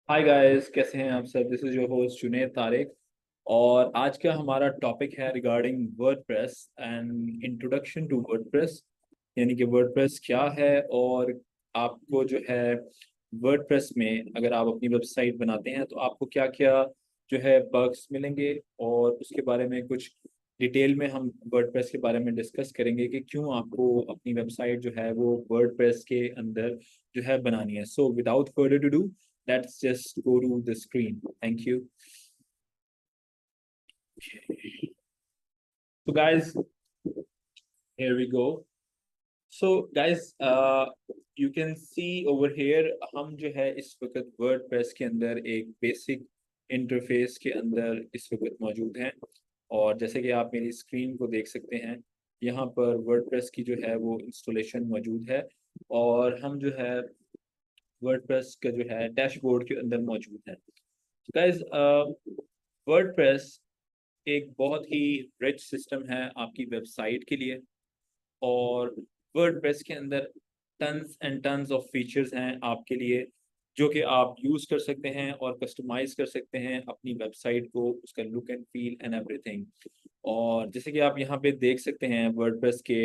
Hi guys, कैसे हैं आप सब। This is your host Junaid Tariq. और आज का हमारा टॉपिक है regarding WordPress and introduction to WordPress. यानी कि वर्डप्रेस क्या है और आपको जो है वर्डप्रेस में अगर आप अपनी वेबसाइट बनाते हैं तो आपको क्या क्या जो है बग्स मिलेंगे, और उसके बारे में कुछ डिटेल में हम वर्डप्रेस के बारे में डिस्कस करेंगे कि क्यों आपको अपनी वेबसाइट जो है वो वर्डप्रेस के अंदर जो है बनानी है। So without further to do, let's just go to the screen. Thank you. So guys, here we go. So guys, you can see over here हम जो है इस वक्त वर्डप्रेस के अंदर एक बेसिक इंटरफेस के अंदर इस वक्त मौजूद हैं। और जैसे कि आप मेरी स्क्रीन को देख सकते हैं, यहाँ पर वर्डप्रेस की जो है वो इंस्टॉलेशन मौजूद है। और हम जो है वर्डप्रेस का जो है डैशबोर्ड के अंदर मौजूद है। गाइस, वर्डप्रेस एक बहुत ही रिच सिस्टम है आपकी वेबसाइट के लिए। और वर्डप्रेस के अंदर tons and tons of features हैं आपके लिए, जो कि आप यूज़ कर सकते हैं और कस्टमाइज़ कर सकते हैं अपनी वेबसाइट को, उसका look and feel and everything. और जैसे कि आप यहाँ पे देख सकते हैं वर्डप्रेस के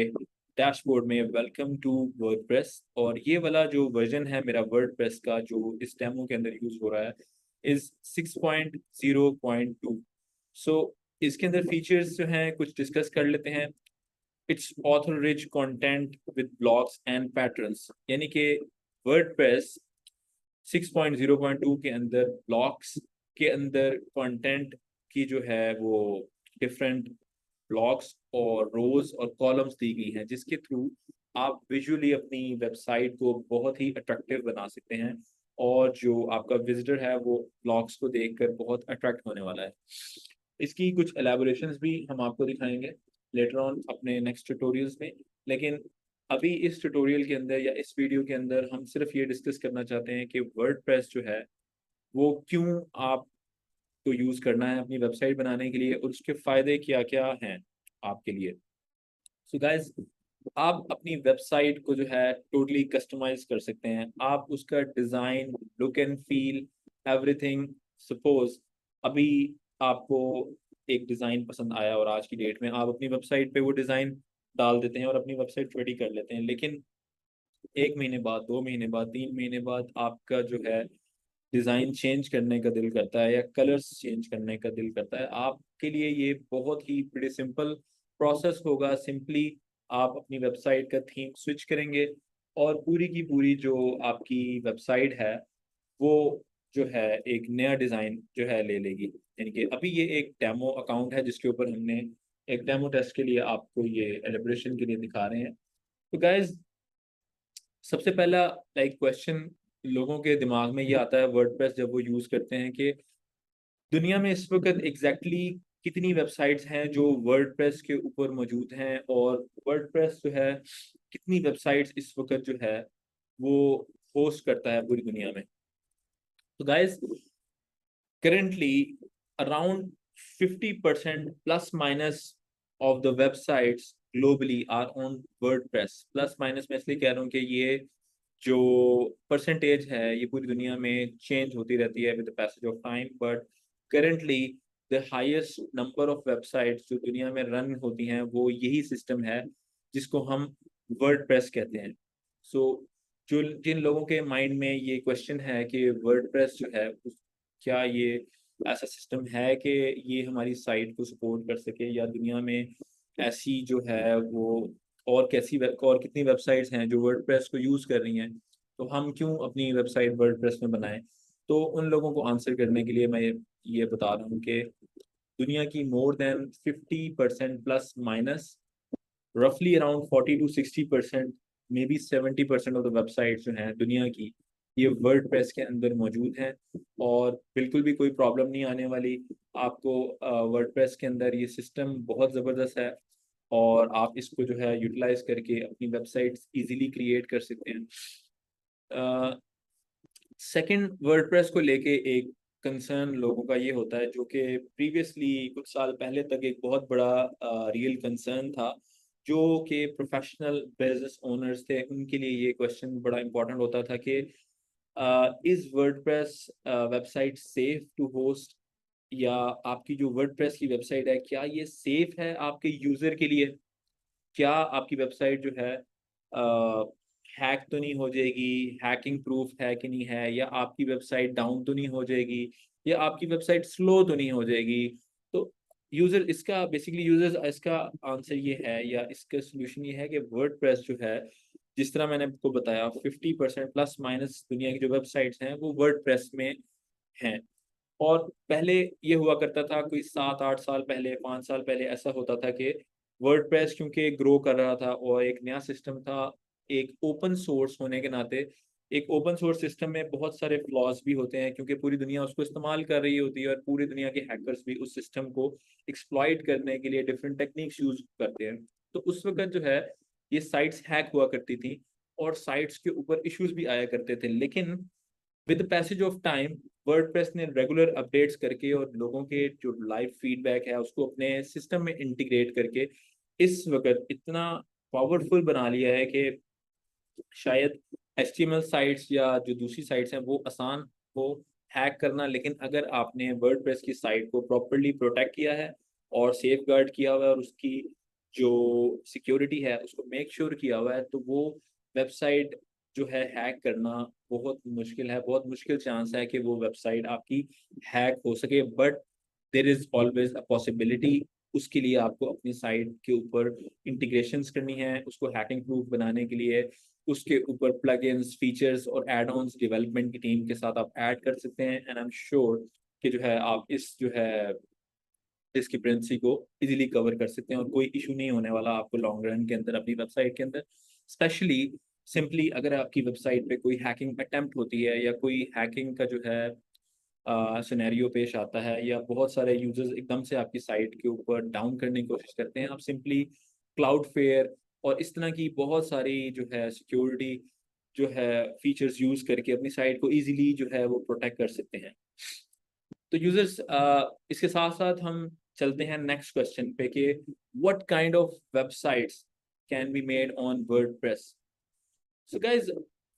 डैशबोर्ड में, वेलकम टू वर्डप्रेस। और ये वाला जो वर्जन है मेरा वर्डप्रेस का, जो इस डेमो के अंदर यूज़ हो रहा है, इज़ 6.0.2। सो इसके अंदर फीचर्स जो हैं कुछ डिस्कस कर लेते हैं। It's author rich content with blocks and patterns, यानी कि वर्डप्रेस 6.0.2 के अंदर ब्लॉक्स के अंदर कंटेंट की जो है वो डिफरेंट ब्लॉक्स और रोज और कॉलम्स दी गई हैं, जिसके थ्रू आप विजुअली अपनी वेबसाइट को बहुत ही अट्रैक्टिव बना सकते हैं। और जो आपका विजिटर है वो ब्लॉग्स को देखकर बहुत अट्रैक्ट होने वाला है। इसकी कुछ एलैबोरेशंस भी हम आपको दिखाएंगे लेटर ऑन अपने नेक्स्ट ट्यूटोरियल्स में। लेकिन अभी इस ट्यूटोरियल के अंदर या इस वीडियो के अंदर हम सिर्फ ये डिस्कस करना चाहते हैं कि वर्डप्रेस जो है वो क्यों आपको यूज़ करना है अपनी वेबसाइट बनाने के लिए, और उसके फ़ायदे क्या क्या हैं आपके लिए। सो गाइज, आप अपनी वेबसाइट को जो है टोटली कस्टमाइज कर सकते हैं। आप उसका design, look and feel, everything. Suppose अभी आपको एक डिज़ाइन पसंद आया और आज की डेट में आप अपनी वेबसाइट पे वो डिज़ाइन डाल देते हैं और अपनी वेबसाइट रेडी कर लेते हैं। लेकिन 1 महीने बाद, 2 महीने बाद, 3 महीने बाद आपका जो है डिज़ाइन चेंज करने का दिल करता है या कलर्स चेंज करने का दिल करता है। आपके लिए ये बहुत ही बड़े सिंपल प्रोसेस होगा। सिंपली आप अपनी वेबसाइट का थीम स्विच करेंगे और पूरी की पूरी जो आपकी वेबसाइट है वो जो है एक नया डिज़ाइन जो है ले लेगी। यानी कि अभी ये एक डेमो अकाउंट है जिसके ऊपर हमने एक डेमो टेस्ट के लिए आपको ये एलिब्रेशन के लिए दिखा रहे हैं। तो गाइज, सबसे पहला क्वेश्चन लोगों के दिमाग में ये आता है वर्डप्रेस जब वो यूज़ करते हैं कि दुनिया में इस वक्त एग्जैक्टली कितनी वेबसाइट्स हैं जो वर्डप्रेस के ऊपर मौजूद हैं, और वर्डप्रेस जो है कितनी वेबसाइट्स इस वक्त जो है वो होस्ट करता है पूरी दुनिया में। तो guys, currently around 50% plus minus of the websites globally are on WordPress। Plus minus मैं इसलिए कह रहा हूँ कि ये जो परसेंटेज है ये पूरी दुनिया में चेंज होती रहती है with the passage of time, but currently the highest number of websites जो दुनिया में रन होती हैं वो यही सिस्टम है जिसको हम वर्डप्रेस कहते हैं। सो जो जिन लोगों के माइंड में ये क्वेश्चन है कि वर्डप्रेस जो है क्या ये ऐसा सिस्टम है कि ये हमारी साइट को सपोर्ट कर सके, या दुनिया में ऐसी जो है वो और और कितनी वेबसाइट्स हैं जो वर्डप्रेस को यूज़ कर रही हैं, तो हम क्यों अपनी वेबसाइट वर्डप्रेस में बनाएं। तो उन लोगों को आंसर करने के लिए मैं ये बता रहा हूँ कि दुनिया की मोर देन 50% प्लस माइनस, रफली around 40 to 60%, may be 70% of the website जो हैं दुनिया की, ये वर्डप्रेस के अंदर मौजूद हैं। और बिल्कुल भी कोई प्रॉब्लम नहीं आने वाली आपको। वर्डप्रेस के अंदर ये सिस्टम बहुत ज़बरदस्त है और आप इसको जो है यूटिलाइज करके अपनी वेबसाइट्स इजीली क्रिएट कर सकते हैं। सेकंड, वर्डप्रेस को लेके एक कंसर्न लोगों का ये होता है, जो कि प्रीवियसली कुछ साल पहले तक एक बहुत बड़ा रियल कंसर्न था, जो कि प्रोफेशनल बिजनेस ओनर्स थे उनके लिए ये क्वेश्चन बड़ा इंपॉर्टेंट होता था कि is WordPress website safe to host, या आपकी जो वर्डप्रेस की वेबसाइट है क्या ये सेफ है आपके यूजर के लिए? क्या आपकी वेबसाइट जो है हैक तो नहीं हो जाएगी, हैकिंग प्रूफ है कि नहीं है, या आपकी वेबसाइट डाउन तो नहीं हो जाएगी, या आपकी वेबसाइट स्लो तो नहीं हो जाएगी? तो यूजर इसका बेसिकली यूजर्स इसका आंसर ये है, या इसका सोल्यूशन ये है कि वर्डप्रेस जो है, जिस तरह मैंने आपको बताया 50% प्लस माइनस दुनिया की जो वेबसाइट्स हैं वो वर्डप्रेस में हैं। और पहले ये हुआ करता था, कोई 7-8 साल पहले, 5 साल पहले ऐसा होता था कि वर्डप्रेस क्योंकि ग्रो कर रहा था और एक नया सिस्टम था, एक ओपन सोर्स होने के नाते, एक ओपन सोर्स सिस्टम में बहुत सारे फ्लॉज भी होते हैं क्योंकि पूरी दुनिया उसको इस्तेमाल कर रही होती है और पूरी दुनिया के हैकर्स भी उस सिस्टम को एक्सप्लॉइट करने के लिए डिफरेंट टेक्निक्स यूज करते हैं। तो उस वक़्त जो है ये साइट्स हैक हुआ करती थी और साइट्स के ऊपर इश्यूज भी आया करते थे। लेकिन with the passage of time WordPress ने रेगुलर अपडेट्स करके और लोगों के जो लाइव फीडबैक है उसको अपने सिस्टम में इंटीग्रेट करके इस वक्त इतना पावरफुल बना लिया है कि शायद एचटीएमएल साइट्स या जो दूसरी साइट्स हैं वो आसान हो हैक करना। लेकिन अगर आपने वर्डप्रेस की साइट को प्रॉपरली प्रोटेक्ट किया है और सेफ गार्ड किया हुआ है और उसकी जो सिक्योरिटी है उसको मेक श्योर किया हुआ है, तो वो वेबसाइट जो है हैक करना बहुत मुश्किल है, बहुत मुश्किल चांस है कि वो वेबसाइट आपकी हैक हो सके। But there is always a possibility. उसके लिए आपको अपनी साइट के ऊपर इंटीग्रेशंस करनी है, उसको हैकिंग प्रूफ बनाने के लिए उसके ऊपर प्लगइन्स, फीचर्स और एड ऑन्स डेवलपमेंट की टीम के साथ आप ऐड कर सकते हैं। एंड आई एम श्योर कि जो है आप इस जो है डिस्क्रिपेंसी को इजीली कवर कर सकते हैं और कोई इशू नहीं होने वाला आपको लॉन्ग रन के अंदर अपनी वेबसाइट के अंदर। स्पेशली सिंपली अगर आपकी वेबसाइट पे कोई हैकिंग अटेम्प्ट होती है या कोई हैकिंग का जो है सिनेरियो पेश आता है या बहुत सारे यूजर्स एकदम से आपकी साइट के ऊपर डाउन करने की कोशिश करते हैं, आप सिंपली क्लाउडफेयर और इस तरह की बहुत सारी जो है सिक्योरिटी जो है फीचर्स यूज करके अपनी साइट को इजीली जो है वो प्रोटेक्ट कर सकते हैं। तो यूजर्स इसके साथ साथ हम चलते हैं नेक्स्ट क्वेश्चन पे कि what kind of websites can be made on WordPress. So guys,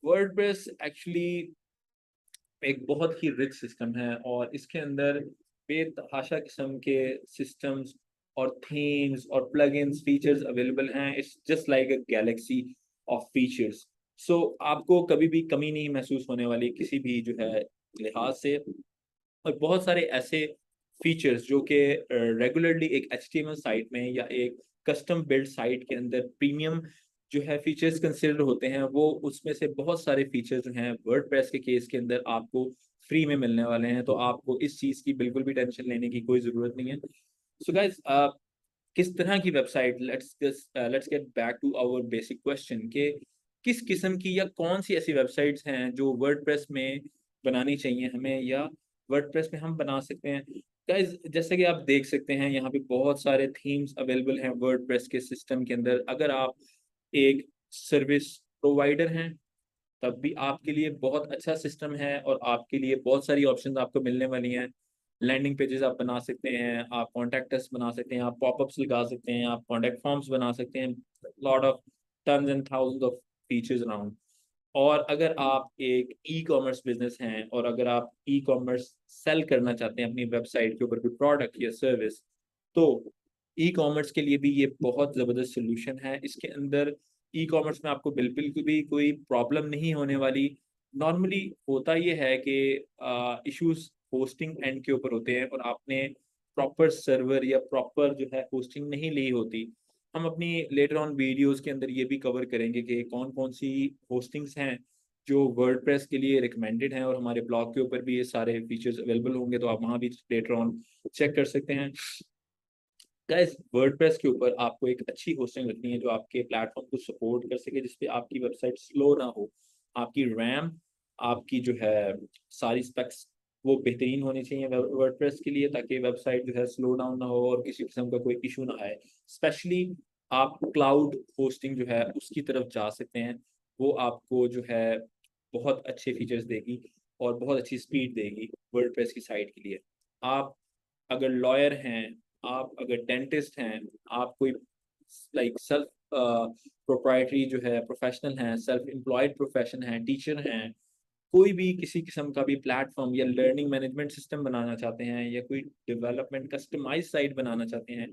WordPress actually एक बहुत ही रिच सिस्टम है और इसके अंदर बेतहाशा किस्म के सिस्टम्स और थीम्स और प्लगइन्स फीचर्स अवेलेबल हैं। It's just like a galaxy of features. So आपको कभी भी कमी नहीं महसूस होने वाली किसी भी जो है लिहाज से। और बहुत सारे ऐसे फीचर्स जो कि रेगुलरली एक एचटीएमएल साइट में या एक कस्टम बिल्ड साइट के अंदर प्रीमियम जो है फीचर्स कंसिडर होते हैं, वो उसमें से बहुत सारे फीचर्स जो हैं वर्डप्रेस के केस के अंदर आपको फ्री में मिलने वाले हैं। तो आपको इस चीज़ की बिल्कुल भी टेंशन लेने की कोई ज़रूरत नहीं है। सो गाइस, किस तरह की website, let's get back to our basic question के किस किस्म की या कौन सी ऐसी वेबसाइट्स हैं जो वर्डप्रेस में बनानी चाहिए हमें या वर्डप्रेस में हम बना सकते हैं। गाइस, जैसे कि आप देख सकते हैं यहाँ पे बहुत सारे थीम्स अवेलेबल हैं वर्डप्रेस के सिस्टम के अंदर। अगर आप एक सर्विस प्रोवाइडर हैं तब भी आपके लिए बहुत अच्छा सिस्टम है और आपके लिए बहुत सारी ऑप्शंस आपको मिलने वाली हैं। लैंडिंग पेजेस आप बना सकते हैं, आप कॉन्टैक्ट अस बना सकते हैं, आप पॉपअप्स लगा सकते हैं, आप कॉन्टैक्ट फॉर्म्स बना सकते हैं, lot of tons and thousands of features around. और अगर आप एक ई कॉमर्स बिजनेस हैं और अगर आप ई कॉमर्स सेल करना चाहते हैं अपनी वेबसाइट के ऊपर कोई प्रोडक्ट या सर्विस, तो ई कॉमर्स के लिए भी ये बहुत ज़बरदस्त सोल्यूशन है। इसके अंदर ई कॉमर्स में आपको बिल्कुल भी कोई प्रॉब्लम नहीं होने वाली। नॉर्मली होता ये है कि इश्यूज होस्टिंग एंड के ऊपर होते हैं और आपने प्रॉपर सर्वर या प्रॉपर जो है होस्टिंग नहीं ली होती। हम अपनी लेटर ऑन वीडियोस के अंदर ये भी कवर करेंगे कि कौन कौन सी होस्टिंग्स हैं जो वर्डप्रेस के लिए रिकमेंडेड हैं और हमारे ब्लॉग के ऊपर भी ये सारे फीचर्स अवेलेबल होंगे, तो आप वहाँ भी लेटर ऑन चेक कर सकते हैं। गाइस, वर्डप्रेस के ऊपर आपको एक अच्छी होस्टिंग रखनी है जो आपके प्लेटफॉर्म को सपोर्ट कर सके, जिसपे आपकी वेबसाइट स्लो ना हो। आपकी रैम, आपकी जो है सारी स्पेक्स वो बेहतरीन होनी चाहिए वर्डप्रेस के लिए, ताकि वेबसाइट जो है स्लो डाउन ना हो और किसी किस्म का कोई इशू ना आए। स्पेशली आप क्लाउड होस्टिंग जो है उसकी तरफ जा सकते हैं। वो आपको जो है बहुत अच्छे फीचर्स देगी और बहुत अच्छी स्पीड देगी वर्डप्रेस की साइट के लिए। आप अगर लॉयर हैं, आप अगर डेंटिस्ट हैं, आप कोई लाइक सेल्फ प्रोप्राइटरी जो है प्रोफेशनल हैं, सेल्फ एम्प्लॉयड प्रोफेशन हैं, टीचर हैं, कोई भी किसी किस्म का भी प्लेटफॉर्म या लर्निंग मैनेजमेंट सिस्टम बनाना चाहते हैं या कोई डेवलपमेंट कस्टमाइज साइट बनाना चाहते हैं,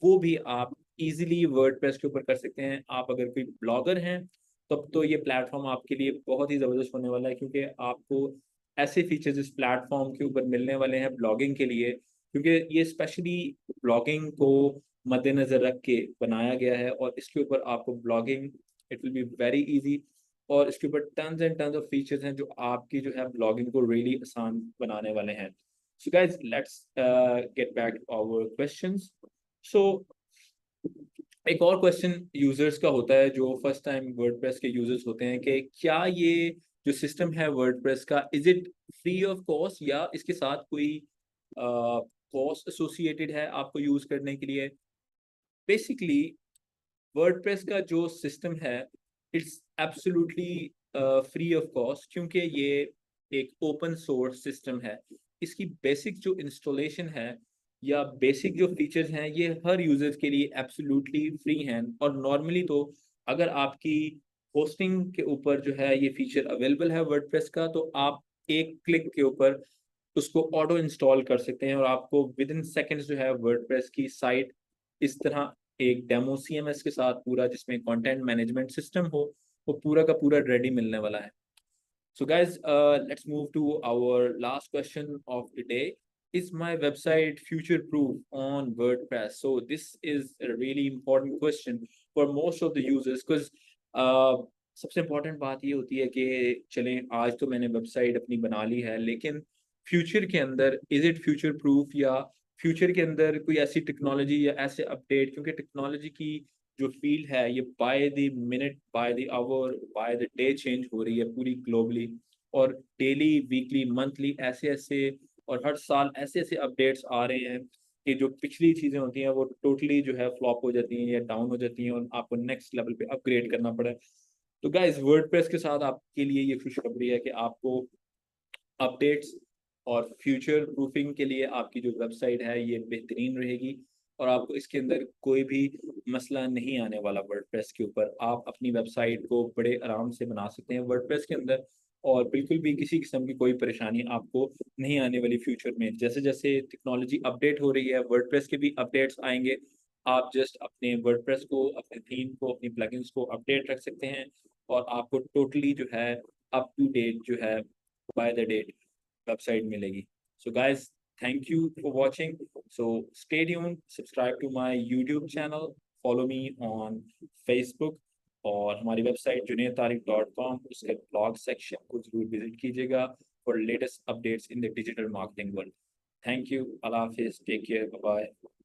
वो भी आप इजीली वर्डप्रेस के ऊपर कर सकते हैं। आप अगर कोई ब्लॉगर हैं, तब तो ये प्लेटफॉर्म आपके लिए बहुत ही ज़बरदस्त होने वाला है, क्योंकि आपको ऐसे फीचर्स इस प्लेटफॉर्म के ऊपर मिलने वाले हैं ब्लॉगिंग के लिए, क्योंकि ये स्पेशली ब्लॉगिंग को मद्देनज़र रख के बनाया गया है। और इसके ऊपर आपको blogging, it will be very easy, और इसके ऊपर tons and tons of features हैं जो आपकी जो है ब्लॉगिंग को रियली आसान बनाने वाले हैं। So guys, let's get back to our questions. So एक और क्वेश्चन यूजर्स का होता है जो फर्स्ट टाइम वर्डप्रेस के यूजर्स होते हैं, कि क्या ये जो सिस्टम है वर्डप्रेस का, is it free of cost या इसके साथ कोई कॉस्ट एसोसिएटेड है आपको यूज करने के लिए? बेसिकली वर्डप्रेस का जो सिस्टम है, it's absolutely free of cost, क्योंकि ये एक ओपन सोर्स सिस्टम है। इसकी बेसिक जो इंस्टॉलेशन है या बेसिक जो फीचर्स हैं, ये हर यूजर्स के लिए एब्सोल्युटली फ्री हैं। और नॉर्मली तो अगर आपकी होस्टिंग के ऊपर जो है ये फीचर अवेलेबल है वर्डप्रेस का, तो आप एक क्लिक के ऊपर उसको ऑटो इंस्टॉल कर सकते हैं और आपको विद इन सेकेंड्स जो है वर्डप्रेस की साइट इस तरह एक डेमो सीएमएस के साथ पूरा, जिसमें कंटेंट मैनेजमेंट सिस्टम हो, वो पूरा का पूरा रेडी मिलने वाला है। So guys, let's move to our last question of the day. Is my website future proof on WordPress? So this is a really important question for most of the users, because सबसे important बात ये होती है कि चलें, आज तो मैंने वेबसाइट अपनी बना ली है, लेकिन फ्यूचर के अंदर इज इट फ्यूचर प्रूफ, या फ्यूचर के अंदर कोई ऐसी टेक्नोलॉजी या ऐसे अपडेट, क्योंकि टेक्नोलॉजी की जो फील्ड है ये by the minute, by the hour, by the day change हो रही है पूरी ग्लोबली। और डेली, वीकली, मंथली ऐसे ऐसे और हर साल ऐसे ऐसे अपडेट्स आ रहे हैं कि जो पिछली चीज़ें होती हैं वो टोटली जो है फ्लॉप हो जाती हैं या डाउन हो जाती हैं और आपको नेक्स्ट लेवल पे अपग्रेड करना पड़ा है। तो गाइस, वर्डप्रेस के साथ आपके लिए ये खुशखबरी है कि आपको अपडेट्स और फ्यूचर प्रूफिंग के लिए आपकी जो वेबसाइट है ये बेहतरीन रहेगी, और आपको इसके अंदर कोई भी मसला नहीं आने वाला। वर्डप्रेस के ऊपर आप अपनी वेबसाइट को बड़े आराम से बना सकते हैं वर्डप्रेस के अंदर, और बिल्कुल भी किसी किस्म की कोई परेशानी आपको नहीं आने वाली फ्यूचर में। जैसे जैसे टेक्नोलॉजी अपडेट हो रही है, वर्डप्रेस के भी अपडेट्स आएंगे। आप जस्ट अपने वर्डप्रेस को, अपने थीम को, अपनी प्लगइन्स को अपडेट रख सकते हैं, और आपको टोटली जो है अप टू डेट जो है बाय द डेट वेबसाइट मिलेगी। So guys, thank you for watching. So stay tuned, subscribe to my YouTube channel, follow me on Facebook, और हमारी वेबसाइट junedtariq.com, उसके ब्लॉग सेक्शन को जरूर विजिट कीजिएगा for latest updates in the digital marketing world. Thank you, Allah हाफिज, take care, bye bye.